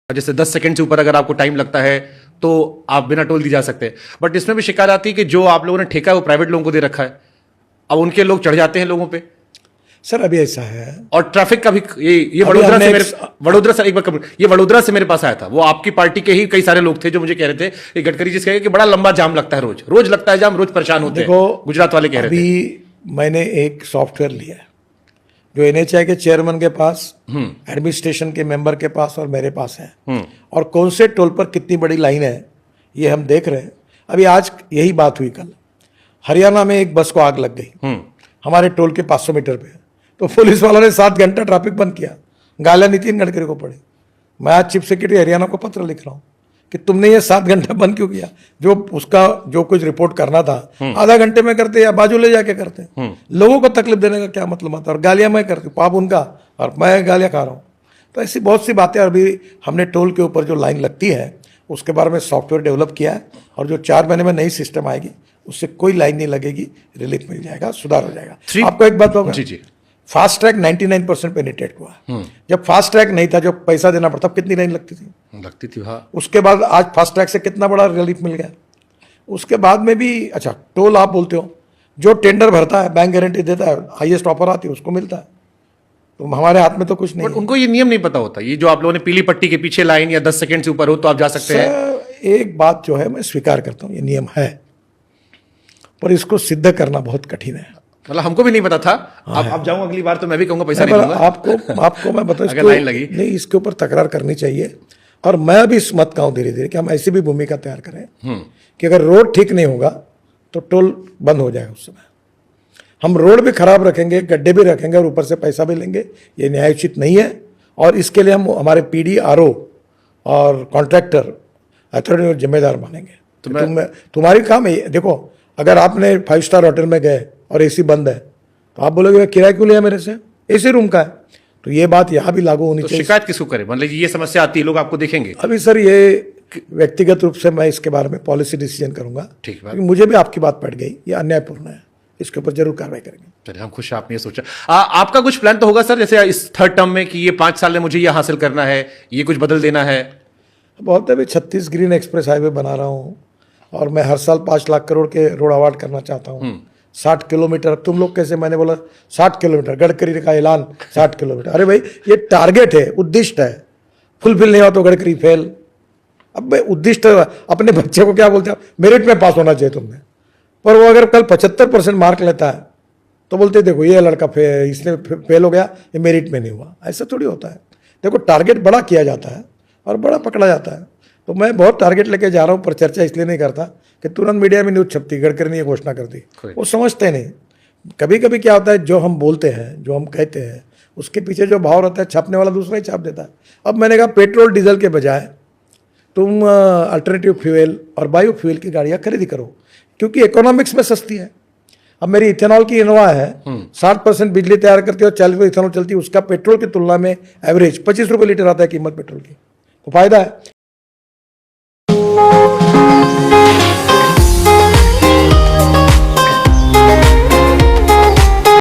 जैसे 10 सेकंड से ऊपर अगर आपको टाइम लगता है तो आप बिना टोल दी जा सकते हैं। बट इसमें भी शिकायत आती है कि जो आप लोगों ने ठेका है वो प्राइवेट लोगों को दे रखा है, अब उनके लोग चढ़ जाते हैं लोगों पे। सर अभी ऐसा है, और ट्रैफिक का भी ये वडोदरा से मेरे पास आया था, वो आपकी पार्टी के ही कई सारे लोग थे जो मुझे कह रहे थे कि गडकरी जी कहे कि बड़ा लंबा जाम लगता है, रोज लगता है जाम, रोज परेशान होते हैं। गुजरात वाले कह रहे थे। अभी मैंने एक सॉफ्टवेयर लिया है जो एनएचआई के चेयरमैन के पास, एडमिनिस्ट्रेशन के मेंबर के पास और मेरे पास है, और कौन से टोल पर कितनी बड़ी लाइन है ये हम देख रहे हैं। अभी आज यही बात हुई, कल हरियाणा में एक बस को आग लग गई हमारे टोल के 500 मीटर पे, तो पुलिस वालों ने 7 घंटा ट्रैफिक बंद किया, गालियां नितिन गडकरी को पड़ी। मैं आज चीफ सेक्रेटरी हरियाणा को पत्र लिख रहा हूँ कि तुमने ये 7 घंटा बंद क्यों किया, जो उसका जो कुछ रिपोर्ट करना था आधा घंटे में करते या बाजू ले जाके करते। लोगों को तकलीफ देने का क्या मतलब आता है, और गालियां मैं करती हूँ, पाप उनका और मैं गालियां खा रहा हूँ। तो ऐसी बहुत सी बातें। अभी हमने टोल के ऊपर जो लाइन लगती है उसके बारे में सॉफ्टवेयर डेवलप किया है, और जो 4 महीने में नई सिस्टम आएगी उससे कोई लाइन नहीं लगेगी, रिलीफ मिल जाएगा, सुधार हो जाएगा। आपको एक बात होगा, जी फास्ट ट्रैक 99% पेनिट्रेट हुआ। जब फास्ट ट्रैक नहीं था, जो पैसा देना पड़ता, कितनी लाइन लगती थी हाँ। उसके बाद आज फास्ट ट्रैक से कितना बड़ा रिलीफ मिल गया। उसके बाद में भी अच्छा टोल आप बोलते हो, जो टेंडर भरता है, बैंक गारंटी देता है, हाईएस्ट ऑफर आती है उसको मिलता है, तो हमारे हाथ में तो कुछ नहीं है। उनको ये नियम नहीं पता होता, ये जो आप लोगों ने पीली पट्टी के पीछे लाइन या 10 सेकंड से ऊपर हो तो आप जा सकते हैं। एक बात जो है मैं स्वीकार करता हूँ, ये नियम है, पर इसको सिद्ध करना बहुत कठिन है। मतलब हमको भी नहीं पता था। आप जाऊं अगली बार तो मैं भी कहूंगा पैसा नहीं दूंगा। आपको मैं बताऊं, अगर लाइन लगी नहीं, इसके ऊपर तकरार करनी चाहिए। और मैं भी इस मत कहूं धीरे धीरे कि हम ऐसी भी भूमिका तैयार करें कि अगर रोड ठीक नहीं होगा तो टोल बंद हो जाएगा। उस समय हम रोड भी खराब रखेंगे, गड्ढे भी रखेंगे और ऊपर से पैसा भी लेंगे, ये न्यायोचित नहीं है। और इसके लिए हम हमारे पीडी, आरओ और कॉन्ट्रैक्टर अथॉरिटी को जिम्मेदार मानेंगे। तो तुम्हारी काम है। देखो, अगर आपने 5 स्टार होटल में गए और एसी बंद है तो आप बोलोगे किराया क्यों लिया मेरे से, एसी रूम का है। तो ये बात यहाँ भी लागू होनी चाहिए। शिकायत किसको करे, मतलब ये समस्या आती है, लोग आपको देखेंगे। अभी सर ये व्यक्तिगत रूप से मैं इसके बारे में पॉलिसी डिसीजन करूंगा, ठीक है। मुझे भी आपकी बात पड़ गई, ये अन्यायपूर्ण है, इसके ऊपर जरूर कार्रवाई करेंगे। चलिए, हम खुश हैं आपने ये सोचा। आपका कुछ प्लान तो होगा सर, जैसे इस 3rd टर्म में कि ये 5 साल में मुझे ये हासिल करना है, ये कुछ बदल देना है। बहुत है, अभी 36 ग्रीन एक्सप्रेस हाईवे बना रहा हूँ और मैं हर साल 5 लाख करोड़ के रोड अवार्ड करना चाहता हूँ। 60 किलोमीटर, तुम लोग कैसे, मैंने बोला 60 किलोमीटर, गडकरी का ऐलान 60 किलोमीटर। अरे भाई, ये टारगेट है, उद्दिष्ट है, फुलफिल नहीं हुआ तो गडकरी फेल। अब भाई उद्दिष्ट, अपने बच्चे को क्या बोलते हैं, मेरिट में पास होना चाहिए तुमने, पर वो अगर कल 75% मार्क लेता है तो बोलते देखो ये लड़का इसने फेल हो गया, ये मेरिट में नहीं हुआ। ऐसा थोड़ी होता है। देखो, टारगेट बड़ा किया जाता है और बड़ा पकड़ा जाता है। तो मैं बहुत टारगेट लेके जा रहा हूँ, पर चर्चा इसलिए नहीं करता कि तुरंत मीडिया में न्यूज़ छपती, गडकरी ने ये घोषणा कर दी, वो समझते नहीं। कभी कभी क्या होता है, जो हम बोलते हैं, जो हम कहते हैं, उसके पीछे जो भाव रहता है, छापने वाला दूसरा ही छाप देता है। अब मैंने कहा पेट्रोल डीजल के बजाय तुम अल्टरनेटिव फ्यूल और बायो फ्यूल की गाड़ियाँ खरीदी करो, क्योंकि इकोनॉमिक्स में सस्ती है। अब मेरी इथेनॉल की इनोवा है, 60% बिजली तैयार करती है और 40% इथेनॉल चलती है, उसका पेट्रोल की तुलना में एवरेज 25 रुपये लीटर आता है कीमत पेट्रोल की, तो फायदा है।